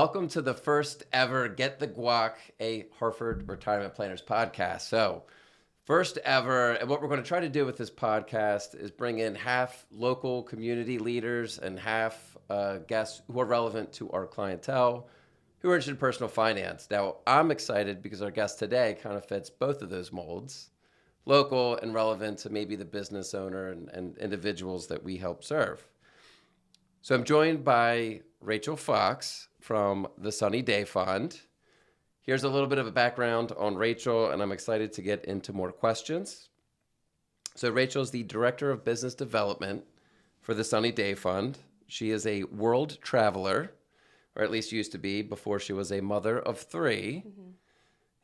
welcome to the first ever Get the Guac, a Hartford Retirement Planners podcast. So, first ever, and what we're going to try to do with this podcast is bring in half local community leaders and half guests who are relevant to our clientele, who are interested in personal finance. Now, I'm excited because our guest today kind of fits both of those molds, local and relevant to maybe the business owner and individuals that we help serve. So I'm joined by Rachel Fox from the Sunny Day Fund. Here's a little bit of a background on Rachel, and I'm excited to get into more questions. So Rachel is the Director of Business Development for the Sunny Day Fund. She is a world traveler, or at least used to be before she was a mother of three,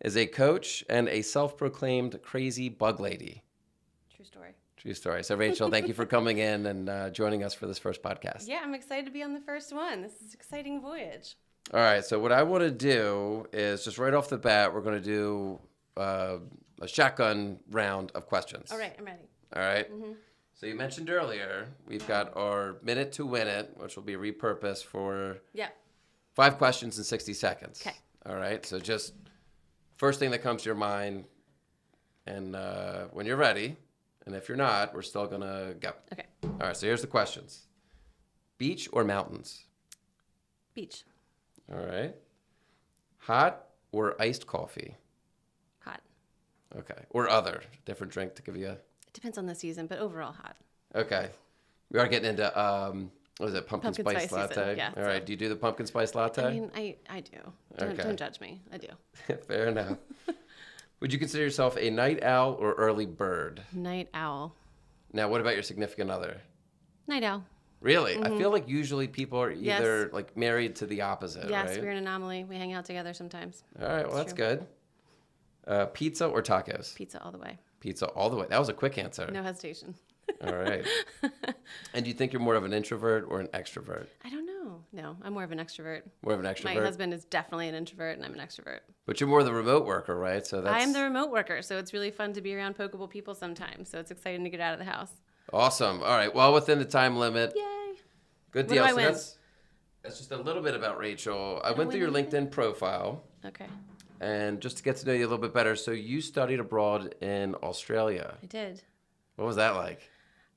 is a coach and a self-proclaimed crazy bug lady. True story. True story. So Rachel, thank you for coming in and joining us for this first podcast. Yeah, I'm excited to be on the first one. This is an exciting voyage. All right. So what I want to do is just right off the bat, we're going to do a shotgun round of questions. All right, I'm ready. All right. So you mentioned earlier, we've got our minute to win it, which will be repurposed for 5 questions in 60 seconds. Okay. All right. So just first thing that comes to your mind, and when you're ready, and if you're not, we're still going to go. Okay. All right. So here's the questions. Beach or mountains? Beach. All right. Hot or iced coffee? Hot. Okay. Or other. Different drink to give you a... It depends on the season, but overall hot. Okay. We are getting into, what is it, pumpkin spice latte? Season. Yeah. All right. Do you do the pumpkin spice latte? I mean, I do. Don't judge me. I do. Fair enough. Would you consider yourself a night owl or early bird? Night owl. Now, what about your significant other? Night owl. Really? I feel like usually people are either like married to the opposite, Yes, right? we're an anomaly. We hang out together sometimes. All right. Well, that's true. good. Pizza or tacos? Pizza all the way. Pizza all the way. That was a quick answer. No hesitation. All right. And do you think you're more of an introvert or an extrovert? I don't know. No, I'm more of an extrovert. More of an extrovert? My husband is definitely an introvert, and I'm an extrovert. But you're more the remote worker, right? So that's I am the remote worker, so it's really fun to be around pokeable people sometimes. So it's exciting to get out of the house. awesome. All right. Well, within the time limit. Yay. Good What deal. do I So win? that's just a little bit about Rachel. I went win through your anything? LinkedIn profile, Okay. and just to get to know you a little bit better. So you studied abroad in Australia. I did. What was that like?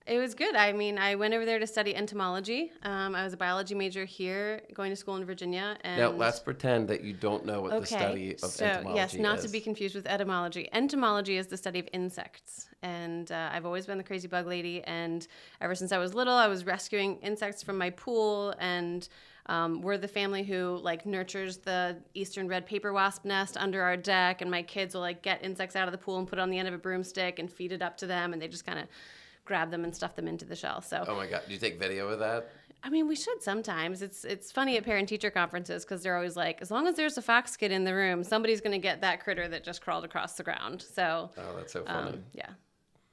It was good. I mean, I went over there to study entomology. I was a biology major here, going to school in Virginia. And Now, let's pretend that you don't know what the study of entomology yes, not is. to be confused with etymology. Entomology is the study of insects. And I've always been the crazy bug lady. And ever since I was little, I was rescuing insects from my pool. And we're the family who like nurtures the eastern red paper wasp nest under our deck. And my kids will like get insects out of the pool and put it on the end of a broomstick and feed it up to them. And they just kind of grab them and stuff them into the shell. So Oh my God. Do you take video of that? I mean, we should sometimes. It's funny at parent-teacher conferences because they're always like, as long as there's a fox kid in the room, somebody's going to get that critter that just crawled across the ground. So, Oh, that's so funny. yeah,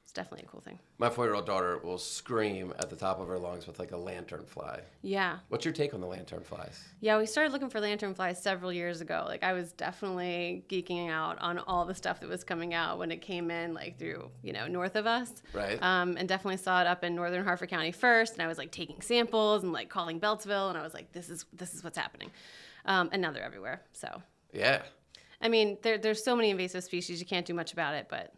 it's definitely a cool thing. My 4-year-old daughter will scream at the top of her lungs with like a lanternfly. Yeah. What's your take on the lanternflies? Yeah, we started looking for lanternflies several years ago. Like, I was definitely geeking out on all the stuff that was coming out when it came in, like, through, north of us. Right. And definitely saw it up in northern Hartford County first. And I was, like, taking samples and, like, calling Beltsville. And I was like, this is what's happening. And now they're everywhere. So, Yeah. I mean, there's so many invasive species, you can't do much about it. But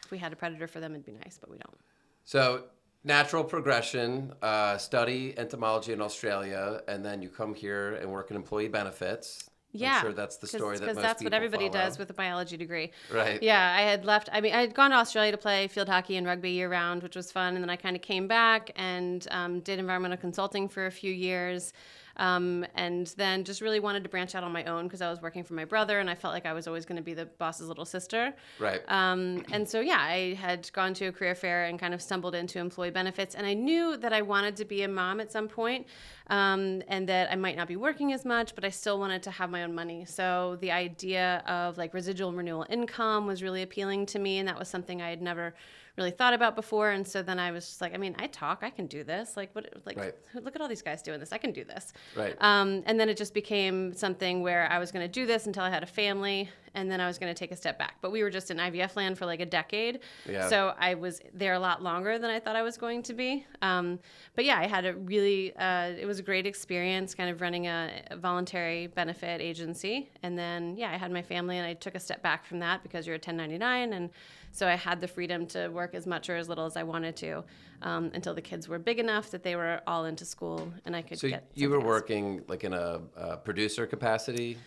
if we had a predator for them, it'd be nice. But we don't. So natural progression, study entomology in Australia, and then you come here and work in employee benefits. Yeah. I'm sure that's the story that most Because that's what people everybody follow. does with a biology degree. Right. Yeah, I had left. I mean, I had gone to Australia to play field hockey and rugby year round, which was fun. And then I kind of came back and did environmental consulting for a few years. And then just really wanted to branch out on my own because I was working for my brother and I felt like I was always going to be the boss's little sister. Right. And so, yeah, I had gone to a career fair and kind of stumbled into employee benefits. And I knew that I wanted to be a mom at some point, and that I might not be working as much, but I still wanted to have my own money. So the idea of like residual renewal income was really appealing to me. And that was something I had never really thought about before. And so then I was just like, I mean, I can do this. Like, Right. look at all these guys doing this. I can do this. Right. And then it just became something where I was going to do this until I had a family. and then I was going to take a step back. But we were just in IVF land for like a decade. Yeah. So I was there a lot longer than I thought I was going to be. But yeah, I had a really, it was a great experience kind of running a voluntary benefit agency. And then, yeah, I had my family and I took a step back from that because you're a 1099. And so I had the freedom to work as much or as little as I wanted to until the kids were big enough that they were all into school and I could So get you were something else. working like in a producer capacity?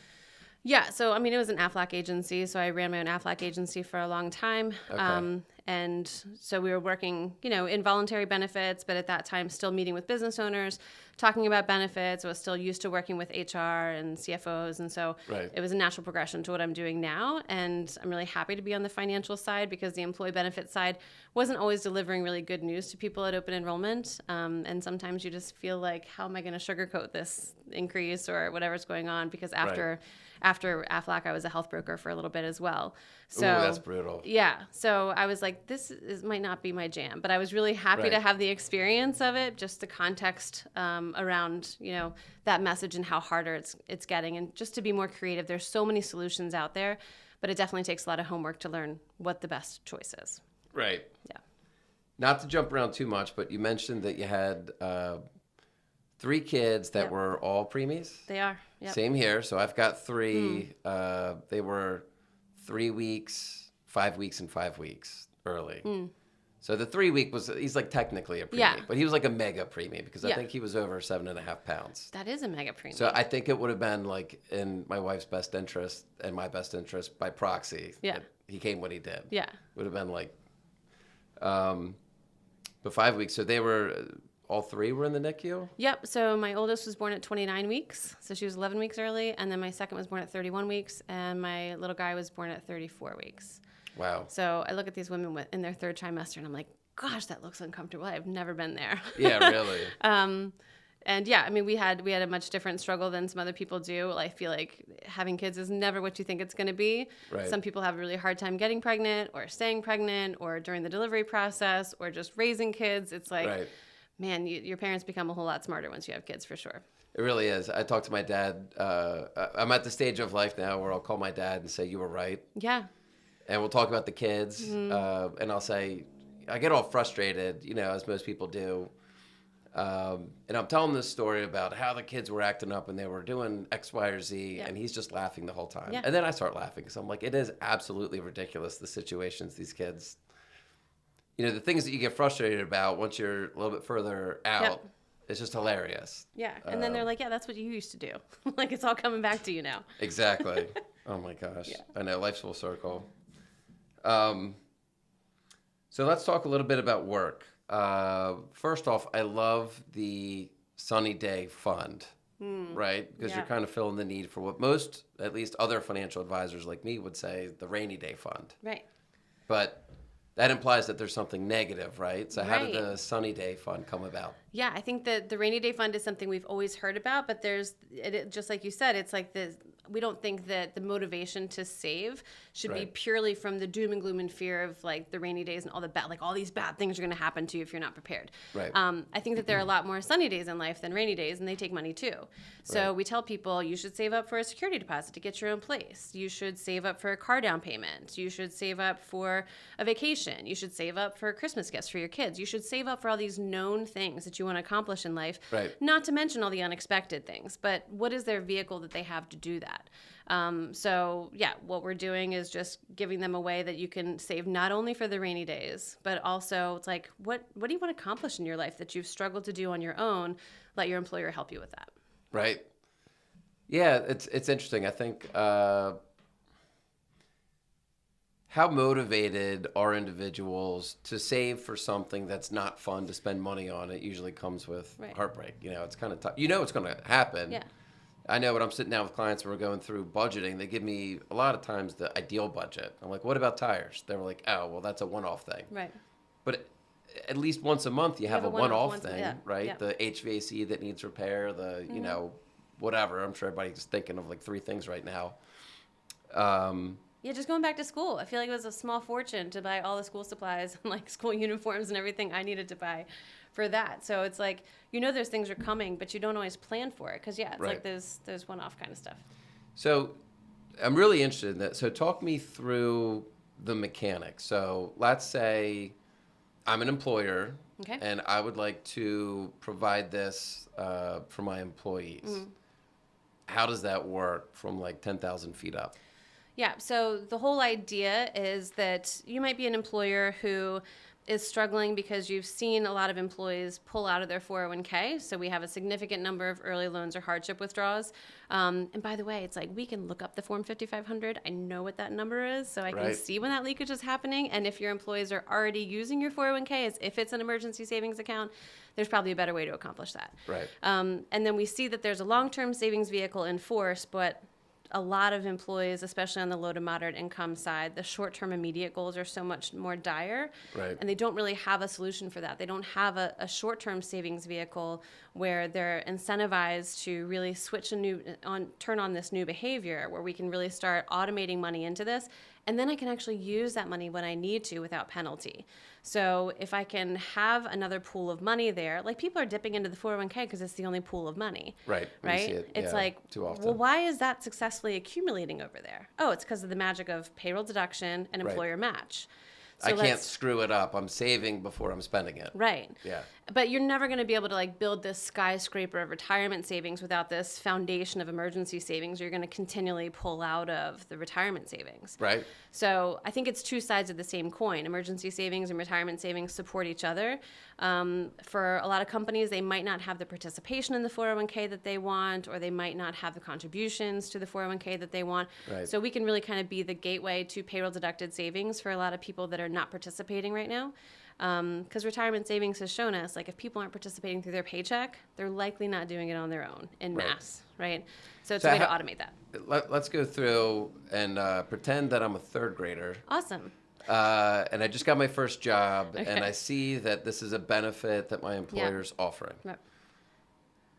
Yeah, so I mean, it was an Aflac agency, so I ran my own Aflac agency for a long time. Okay. And so we were working, in voluntary benefits, but at that time still meeting with business owners, talking about benefits. I was still used to working with HR and CFOs, and so Right. it was a natural progression to what I'm doing now. And I'm really happy to be on the financial side because the employee benefit side wasn't always delivering really good news to people at open enrollment. And sometimes you just feel like, how am I going to sugarcoat this increase or whatever's going on? Because after Aflac, I was a health broker for a little bit as well. So Ooh, that's brutal. yeah. So I was like, might not be my jam, but I was really happy to Right. have the experience of it, just the context around, that message and how harder it's getting, and just to be more creative. There's so many solutions out there, but it definitely takes a lot of homework to learn what the best choice is. Right. Yeah. Not to jump around too much, but you mentioned that you had 3 kids that Yep. were all preemies. They are. Yep. Same here. So I've got 3. They were 3 weeks, 5 weeks, and 5 weeks early. So the 3 week he's like technically a preemie, Yeah. but he was like a mega preemie because I Yeah. think he was over 7.5 pounds. That is a mega premium. So I think it would have been like in my wife's best interest and my best interest by proxy. Yeah. that he came when he did. Yeah. Would have been like, but 5 weeks. So they were, all 3 were in the NICU? Yep. So my oldest was born at 29 weeks. So she was 11 weeks early. And then my second was born at 31 weeks. And my little guy was born at 34 weeks. Wow. So I look at these women in their third trimester and I'm like, gosh, that looks uncomfortable. I've never been there. Yeah, really. And yeah, I mean, we had a much different struggle than some other people do. I feel like having kids is never what you think it's going to be. Right. Some people have a really hard time getting pregnant or staying pregnant or during the delivery process or just raising kids. It's like, Right. man, your parents become a whole lot smarter once you have kids, for sure. It really is. I talked to my dad. I'm at the stage of life now where I'll call my dad and say, you were right. Yeah. And we'll talk about the kids. And I'll say, I get all frustrated, as most people do. And I'm telling this story about how the kids were acting up and they were doing X, Y, or Z, Yeah. and he's just laughing the whole time. Yeah. And then I start laughing because I'm like, it is absolutely ridiculous, the situations these kids, the things that you get frustrated about once you're a little bit further out, Yep. it's just hilarious. Yeah. And then they're like, yeah, that's what you used to do. Like, it's all coming back to you now. Exactly. Oh my gosh. Yeah. I know, life's full circle. So let's talk a little bit about work. First off, I love the Sunny Day Fund, right? Because you're Yeah. kind of filling the need for what most, at least other financial advisors like me would say, the Rainy Day Fund. Right. But that implies that there's something negative, right? So how did Right. the Sunny Day Fund come about? Yeah, I think that the rainy day fund is something we've always heard about, but just like you said, it's like we don't think that the motivation to save should be Right. purely from the doom and gloom and fear of like the rainy days and all the bad, like all these bad things are going to happen to you if you're not prepared. Right. I think that there are a lot more sunny days in life than rainy days, and they take money too. So Right. we tell people you should save up for a security deposit to get your own place. You should save up for a car down payment. You should save up for a vacation. You should save up for Christmas gifts for your kids. You should save up for all these known things that you want to accomplish in life. Right. Not to mention all the unexpected things, but what is their vehicle that they have to do that? So yeah, what we're doing is just giving them a way that you can save not only for the rainy days, but also it's like, what do you want to accomplish in your life that you've struggled to do on your own? Let your employer help you with that. Right. Yeah, it's interesting. I think how motivated are individuals to save for something that's not fun to spend money on? It usually comes with Right. heartbreak. It's kind of tough. It's going to happen. Yeah. I know when I'm sitting down with clients and we're going through budgeting, they give me a lot of times the ideal budget. I'm like, what about tires? They were like, oh, well, that's a one-off thing. Right. But at least once a month, you have a one-off thing, yeah, right? yeah. The HVAC that needs repair, the, whatever. I'm sure everybody's thinking of like 3 things right now. Yeah, just going back to school. I feel like it was a small fortune to buy all the school supplies and like school uniforms and everything I needed to buy for that. So it's like, those things are coming, but you don't always plan for it. Because, yeah, it's Right. like there's one-off kind of stuff. So I'm really interested in that. So talk me through the mechanics. So let's say I'm an employer Okay. and I would like to provide this for my employees. How does that work from like 10,000 feet up? Yeah, so the whole idea is that you might be an employer who is struggling because you've seen a lot of employees pull out of their 401k. So we have a significant number of early loans or hardship withdrawals. And by the way, it's like we can look up the Form 5500. I know what that number is, so I can Right. see when that leakage is happening. And if your employees are already using your 401k as if it's an emergency savings account, there's probably a better way to accomplish that. Right. And then we see that there's a long-term savings vehicle in force, but a lot of employees, especially on the low to moderate income side, the short-term immediate goals are so much more dire, Right. and they don't really have a solution for that. They don't have a short-term savings vehicle where they're incentivized to really turn on this new behavior, where we can really start automating money into this, and then I can actually use that money when I need to without penalty. So if I can have another pool of money there, like people are dipping into the 401k because it's the only pool of money. Right. We Right? see it, It's yeah, like, too often. well, why is that successfully accumulating over there? Oh, it's because of the magic of payroll deduction and Right. employer match. I So can't let's- screw it up. I'm saving before I'm spending it. Right. Yeah. But you're never going to be able to like build this skyscraper of retirement savings without this foundation of emergency savings. You're going to continually pull out of the retirement savings. Right. So I think it's two sides of the same coin. Emergency savings and retirement savings support each other. For a lot of companies, they might not have the participation in the 401k that they want, or they might not have the contributions to the 401k that they want. Right. So we can really kind of be the gateway to payroll deducted savings for a lot of people that are not participating right now. Because retirement savings has shown us, like if people aren't participating through their paycheck, they're likely not doing it on their own in Right. mass, right? So it's So a way to how- automate that. Let's go through and pretend that I'm a third grader. Awesome. And I just got my first job, and Okay. I see that this is a benefit that my employer's offering. Right.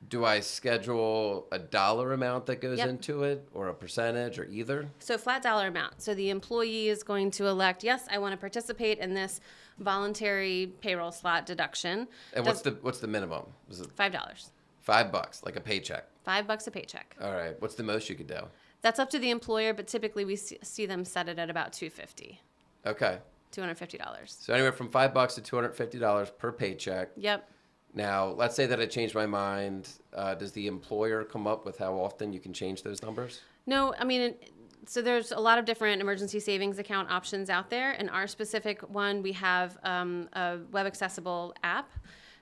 Do I schedule a dollar amount that goes Yep. into it, or a percentage, or either? So flat dollar amount. So the employee is going to elect, yes, I want to participate in this voluntary payroll slot deduction. And what's the minimum? Is it $5? $5, like a paycheck? $5 a paycheck. All right. What's the most you could do? That's up to the employer, but typically we see them set it at about $250. Okay. $250. So anywhere from $5 to $250 per paycheck. Yep. Now, let's say that I changed my mind. Does the employer come up with how often you can change those numbers? No, I mean, so there's a lot of different emergency savings account options out there. In our specific one, we have a web accessible app.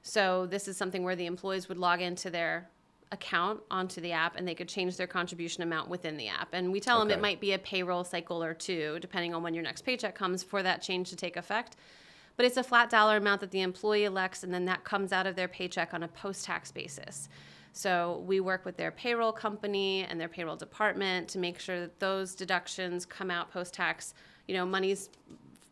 So this is something where the employees would log into their account onto the app and they could change their contribution amount within the app. And we tell them Okay. it might be a payroll cycle or two, depending on when your next paycheck comes, for that change to take effect. But it's a flat dollar amount that the employee elects, and then that comes out of their paycheck on a post-tax basis. So we work with their payroll company and their payroll department to make sure that those deductions come out post-tax. You know, money's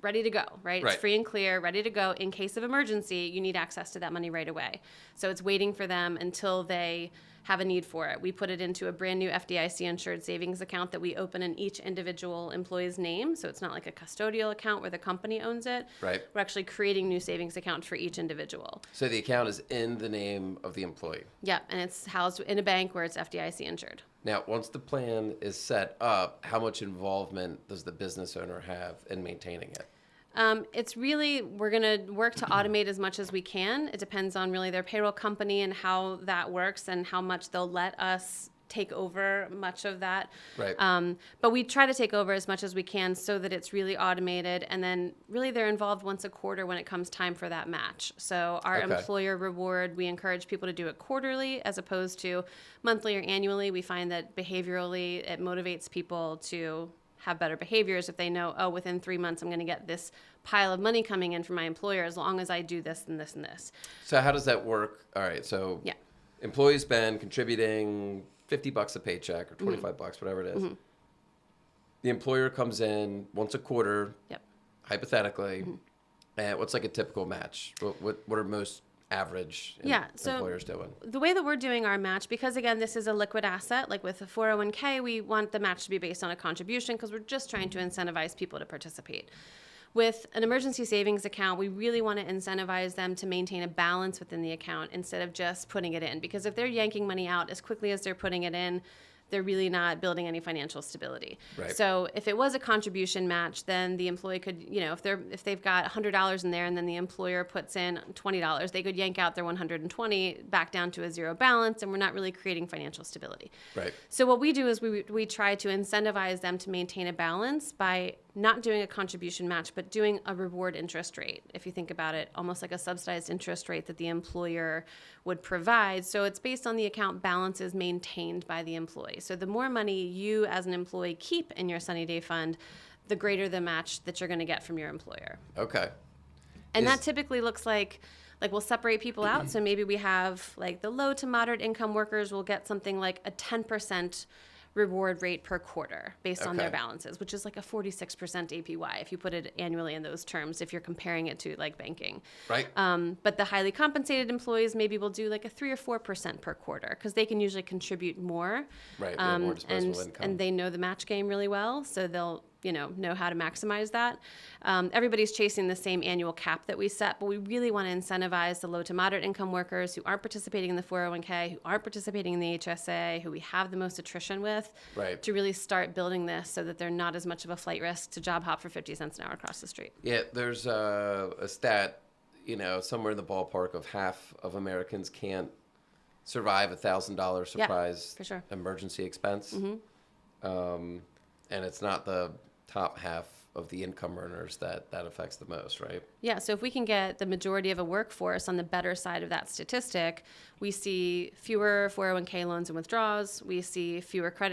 ready to go, right? Right. It's free and clear, ready to go. In case of emergency, you need access to that money right away. So it's waiting for them until they have a need for it. We put it into a brand new FDIC insured savings account that we open in each individual employee's name. So it's not like a custodial account where the company owns it. Right. We're actually creating new savings accounts for each individual. So the account is in the name of the employee. Yep, and it's housed in a bank where it's FDIC insured. Now, once the plan is set up, how much involvement does the business owner have in maintaining it? It's really, we're going to work to automate as much as we can. It depends on really their payroll company and how that works and how much they'll let us take over much of that. Right. But we try to take over as much as we can so that it's really automated. And then really they're involved once a quarter when it comes time for that match. So our Okay. employer reward, we encourage people to do it quarterly as opposed to monthly or annually. We find that behaviorally it motivates people to have better behaviors if they know, oh, within 3 months I'm going to get this pile of money coming in from my employer as long as I do this and this and this. So how does that work? All right. So Yeah. employees been contributing $50 a paycheck or Mm-hmm. 25 bucks, whatever it is. The employer comes in once a quarter, Yep. hypothetically. Mm-hmm. And what's like a typical match? What are most average So employers doing? the way that we're doing our match, because again, this is a liquid asset, like with a 401k, we want the match to be based on a contribution because we're just trying to incentivize people to participate. With an emergency savings account, we really want to incentivize them to maintain a balance within the account instead of just putting it in. Because if they're yanking money out as quickly as they're putting it in, they're really not building any financial stability. Right. So if it was a contribution match, then the employee could, if they've got $100 in there and then the employer puts in $20, they could yank out their 120 back down to a zero balance, and we're not really creating financial stability. Right. So what we do is we try to incentivize them to maintain a balance by not doing a contribution match, but doing a reward interest rate. If you think about it, almost like a subsidized interest rate that the employer would provide. So it's based on the account balances maintained by the employee. So the more money you as an employee keep in your Sunny Day Fund, the greater the match that you're going to get from your employer. Okay. And that typically looks like we'll separate people out. So maybe we have like the low to moderate income workers will get something like a 10% reward rate per quarter based on their balances, which is like a 46% APY if you put it annually in those terms, if you're comparing it to like banking. Right. But the highly compensated employees maybe will do like a 3 or 4% per quarter because they can usually contribute more. Right. They have more disposable income. And they know the match game really well, so they'll know how to maximize that. Everybody's chasing the same annual cap that we set, but we really want to incentivize the low to moderate income workers who aren't participating in the 401k, who aren't participating in the HSA, who we have the most attrition with, to really start building this so that they're not as much of a flight risk to job hop for 50 cents an hour across the street. Yeah, there's a stat, somewhere in the ballpark of half of Americans can't survive $1,000 surprise for sure. emergency expense. And it's not the top half of the income earners that affects the most, right? Yeah, so if we can get the majority of a workforce on the better side of that statistic, we see fewer 401k loans and withdrawals, we see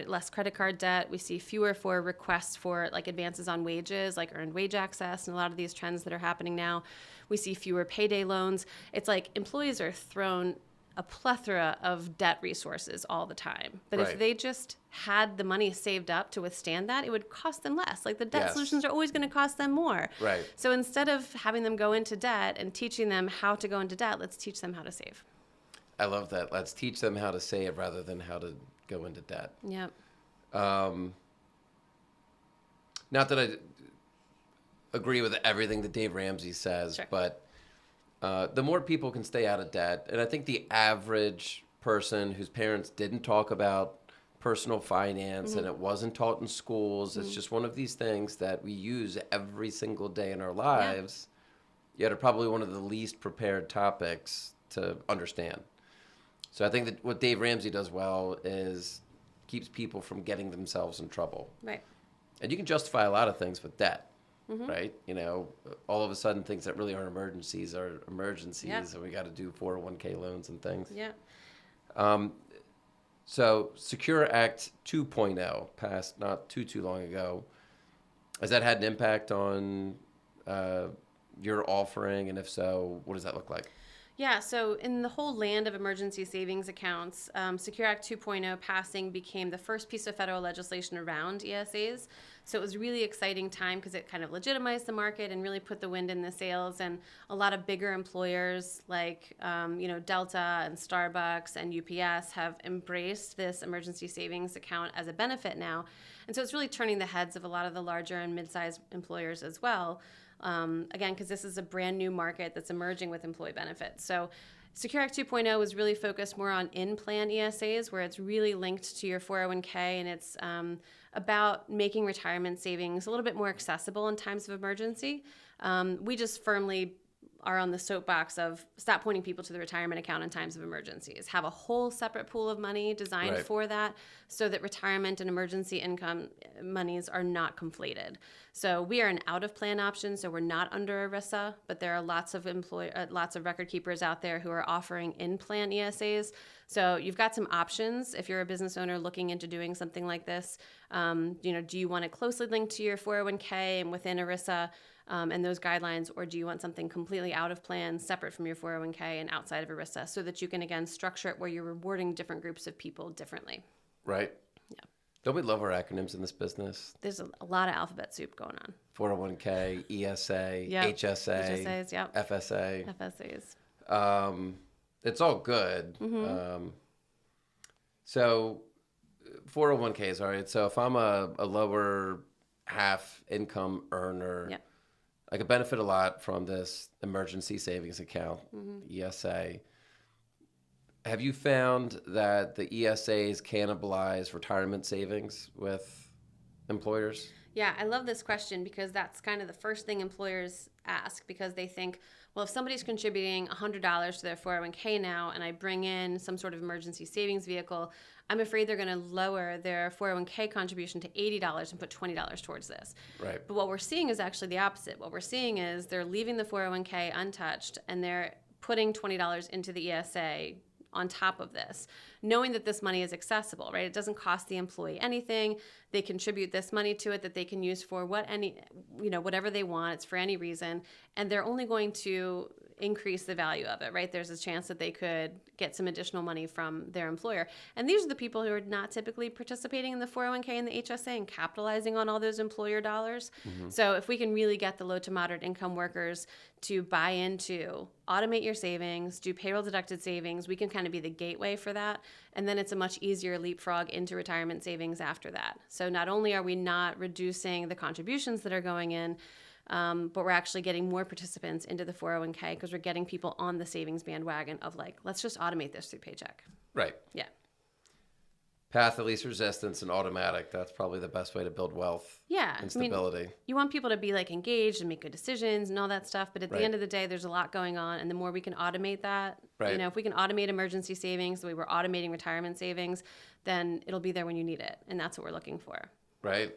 less credit card debt, we see fewer for requests for like advances on wages, like earned wage access, and a lot of these trends that are happening now. We see fewer payday loans. It's like employees are thrown a plethora of debt resources all the time. But if they just had the money saved up to withstand that, it would cost them less. Like the debt solutions are always going to cost them more. Right. So instead of having them go into debt and teaching them how to go into debt, let's teach them how to save. I love that. Let's teach them how to save rather than how to go into debt. Yep. Not that I agree with everything that Dave Ramsey says, but the more people can stay out of debt, and I think the average person whose parents didn't talk about personal finance and it wasn't taught in schools, it's just one of these things that we use every single day in our lives, yet are probably one of the least prepared topics to understand. So I think that what Dave Ramsey does well is keeps people from getting themselves in trouble. Right. And you can justify a lot of things with debt. Right? All of a sudden things that really aren't emergencies are emergencies, and we got to do 401k loans and things. Yeah. So Secure Act 2.0 passed not too long ago. Has that had an impact on your offering? And if so, what does that look like? Yeah, so in the whole land of emergency savings accounts, Secure Act 2.0 passing became the first piece of federal legislation around ESAs. So it was a really exciting time because it kind of legitimized the market and really put the wind in the sails. And a lot of bigger employers like, Delta and Starbucks and UPS have embraced this emergency savings account as a benefit now. And so it's really turning the heads of a lot of the larger and mid-sized employers as well. Again, because this is a brand new market that's emerging with employee benefits. So Secure Act 2.0 was really focused more on in-plan ESAs, where it's really linked to your 401k, and it's about making retirement savings a little bit more accessible in times of emergency. We just firmly are on the soapbox of stop pointing people to the retirement account in times of emergencies. Have a whole separate pool of money designed for that so that retirement and emergency income monies are not conflated. So we are an out-of-plan option, so we're not under ERISA, but there are lots of record keepers out there who are offering in-plan ESAs. So you've got some options if you're a business owner looking into doing something like this. Do you want it closely linked to your 401k and within ERISA? And those guidelines, or do you want something completely out of plan, separate from your 401k and outside of ERISA, so that you can, again, structure it where you're rewarding different groups of people differently? Right. Yeah. Don't we love our acronyms in this business? There's a lot of alphabet soup going on. 401k, ESA, HSA, FSA. FSAs. It's all good. So 401ks, all right. So if I'm a lower half income earner, I could benefit a lot from this emergency savings account, ESA. Have you found that the ESAs cannibalize retirement savings with employers? Yeah, I love this question because that's kind of the first thing employers ask, because they think, well, if somebody's contributing $100 to their 401k now and I bring in some sort of emergency savings vehicle, I'm afraid they're going to lower their 401k contribution to $80 and put $20 towards this. Right. But what we're seeing is actually the opposite. What we're seeing is they're leaving the 401k untouched and they're putting $20 into the ESA on top of this, knowing that this money is accessible, right? It doesn't cost the employee anything. They contribute this money to it that they can use for whatever they want. It's for any reason. And they're only going to increase the value of it, right? There's a chance that they could get some additional money from their employer. And these are the people who are not typically participating in the 401k and the HSA and capitalizing on all those employer dollars. Mm-hmm. So if we can really get the low to moderate income workers to buy into automate your savings, do payroll deducted savings, we can kind of be the gateway for that. And then it's a much easier leapfrog into retirement savings after that. So not only are we not reducing the contributions that are going in, but we're actually getting more participants into the 401k because we're getting people on the savings bandwagon of like, let's just automate this through paycheck. Right. Yeah. Path of least resistance and automatic. That's probably the best way to build wealth. Yeah. And stability. I mean, you want people to be like engaged and make good decisions and all that stuff. But at the end of the day, there's a lot going on. And the more we can automate that, if we can automate emergency savings the way we're automating retirement savings, then it'll be there when you need it. And that's what we're looking for. Right.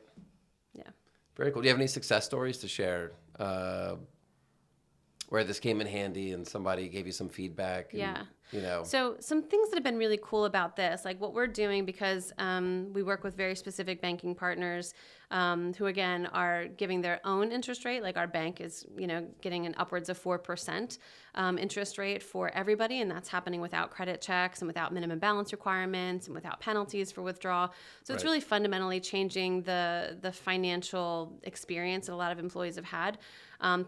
Yeah. Very cool. Do you have any success stories to share where this came in handy and somebody gave you some feedback? And, So some things that have been really cool about this, like what we're doing, because we work with very specific banking partners who, again, are giving their own interest rate. Like our bank is, getting an upwards of 4% interest rate for everybody. And that's happening without credit checks and without minimum balance requirements and without penalties for withdrawal. So it's really fundamentally changing the financial experience that a lot of employees have had.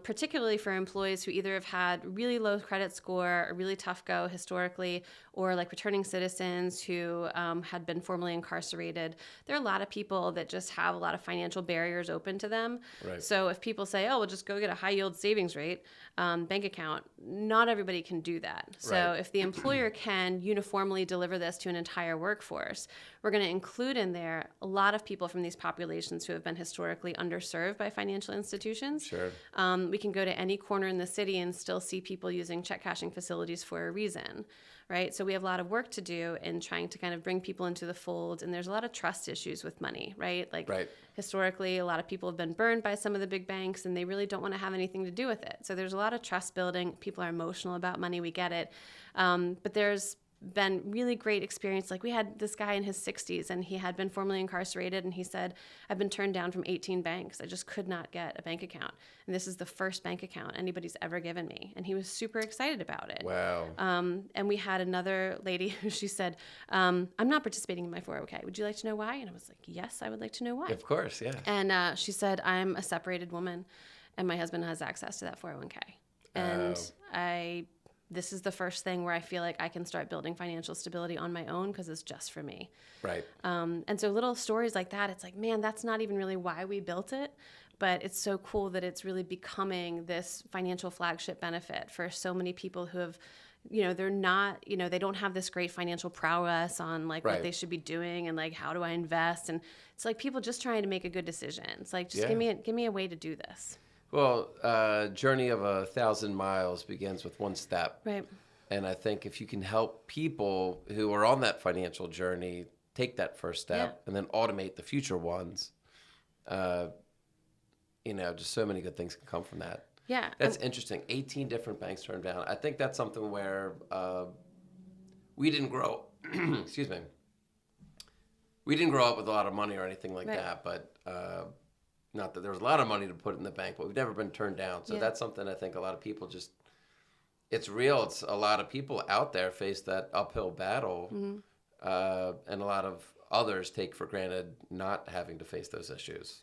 Particularly for employees who either have had really low credit score, a really tough go historically, or like returning citizens who had been formerly incarcerated. There are a lot of people that just have a lot of financial barriers open to them. Right. So if people say, oh, well, just go get a high yield savings rate bank account, not everybody can do that. So if the employer can uniformly deliver this to an entire workforce, we're going to include in there a lot of people from these populations who have been historically underserved by financial institutions. Sure. We can go to any corner in the city and still see people using check cashing facilities for a reason, right? So we have a lot of work to do in trying to kind of bring people into the fold. And there's a lot of trust issues with money, right? Like historically, a lot of people have been burned by some of the big banks and they really don't want to have anything to do with it. So there's a lot of trust building. People are emotional about money. We get it. But there's been really great experience. Like we had this guy in his 60s and he had been formerly incarcerated and he said, I've been turned down from 18 banks. I just could not get a bank account. And this is the first bank account anybody's ever given me. And he was super excited about it. Wow. And we had another lady who she said, I'm not participating in my 401k. Would you like to know why? And I was like, yes, I would like to know why. Of course, yeah. And she said, I'm a separated woman and my husband has access to that 401k. And this is the first thing where I feel like I can start building financial stability on my own because it's just for me. Right. And so little stories like that, it's like, man, that's not even really why we built it, but it's so cool that it's really becoming this financial flagship benefit for so many people who have, they're not, they don't have this great financial prowess on like what they should be doing and like, how do I invest? And it's like people just trying to make a good decision. It's like, just give me a way to do this. Well, journey of 1,000 miles begins with one step. Right. And I think if you can help people who are on that financial journey take that first step and then automate the future ones, just so many good things can come from that. Yeah. That's interesting. 18 different banks turned down. I think that's something where we didn't grow, excuse me. We didn't grow up with a lot of money or anything like that, but not that there was a lot of money to put in the bank, but we've never been turned down. So that's something I think a lot of people it's real. It's a lot of people out there face that uphill battle, and a lot of others take for granted not having to face those issues.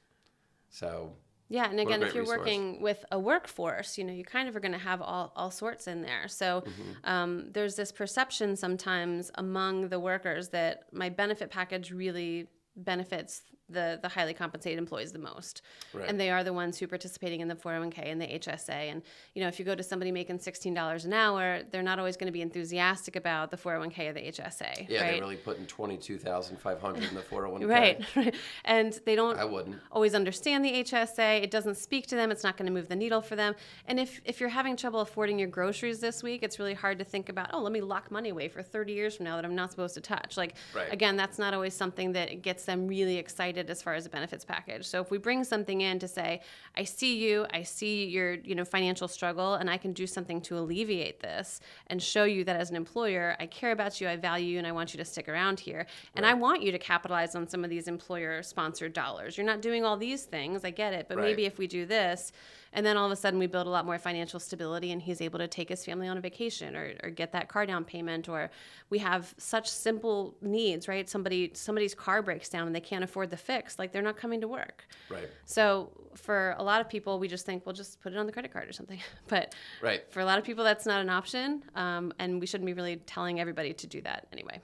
So yeah, and again, if you're working with a workforce, you kind of are going to have all sorts in there. So there's this perception sometimes among the workers that my benefit package really benefits the highly compensated employees the most. Right. And they are the ones who are participating in the 401k and the HSA. And, if you go to somebody making $16 an hour, they're not always going to be enthusiastic about the 401k or the HSA. Yeah, right? they're really putting $22,500 in the 401k. Right. And they don't I wouldn't. always understand the HSA. It doesn't speak to them. It's not going to move the needle for them. And if you're having trouble affording your groceries this week, it's really hard to think about, let me lock money away for 30 years from now that I'm not supposed to touch. Like, Right. Again, that's not always something that gets them really excited as far as a benefits package. So if we bring something in to say, I see you, I see your financial struggle, and I can do something to alleviate this and show you that as an employer, I care about you, I value you, and I want you to stick around here. And I want you to capitalize on some of these employer-sponsored dollars. You're not doing all these things, I get it, but Right. maybe if we do this, and then all of a sudden we build a lot more financial stability and he's able to take his family on a vacation or get that car down payment, or we have such simple needs, right? Somebody's car breaks down and they can't afford the fix, like they're not coming to work. Right. So for a lot of people, we just think, well, just put it on the credit card or something. But Right. for a lot of people, that's not an option. And we shouldn't be really telling everybody to do that anyway.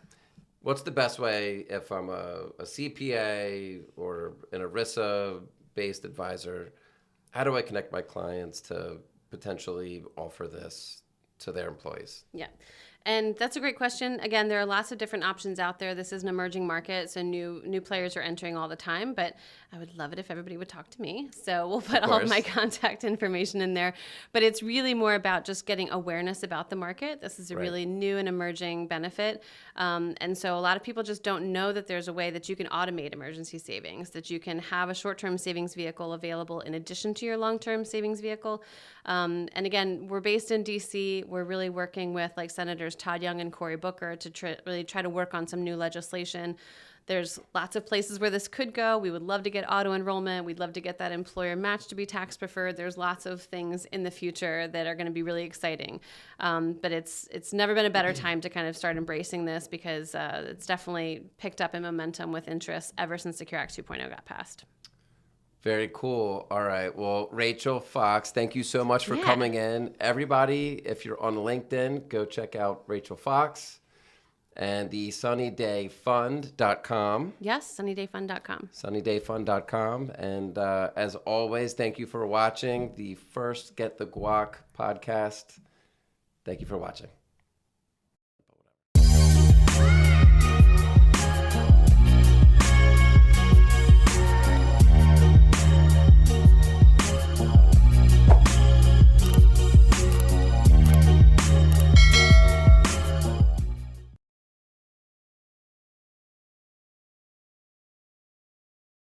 What's the best way if I'm a CPA or an ERISA-based advisor? How do I connect my clients to potentially offer this to their employees? Yeah. And that's a great question. Again, there are lots of different options out there. This is an emerging market, so new players are entering all the time. But I would love it if everybody would talk to me. So we'll put all of my contact information in there. But it's really more about just getting awareness about the market. This is a really new and emerging benefit. And so a lot of people just don't know that there's a way that you can automate emergency savings, that you can have a short-term savings vehicle available in addition to your long-term savings vehicle. And again, we're based in D.C. We're really working with Senators Todd Young and Cory Booker to really try to work on some new legislation. There's lots of places where this could go. We would love to get auto enrollment. We'd love to get that employer match to be tax preferred. There's lots of things in the future that are going to be really exciting. But it's never been a better time to kind of start embracing this because it's definitely picked up in momentum with interest ever since Secure Act 2.0 got passed. Very cool. All right. Well, Rachel Fox, thank you so much for coming in. Everybody, if you're on LinkedIn, go check out Rachel Fox and the sunnydayfund.com. Yes, sunnydayfund.com. Sunnydayfund.com. And as always, thank you for watching the first Get the Guac podcast. Thank you for watching.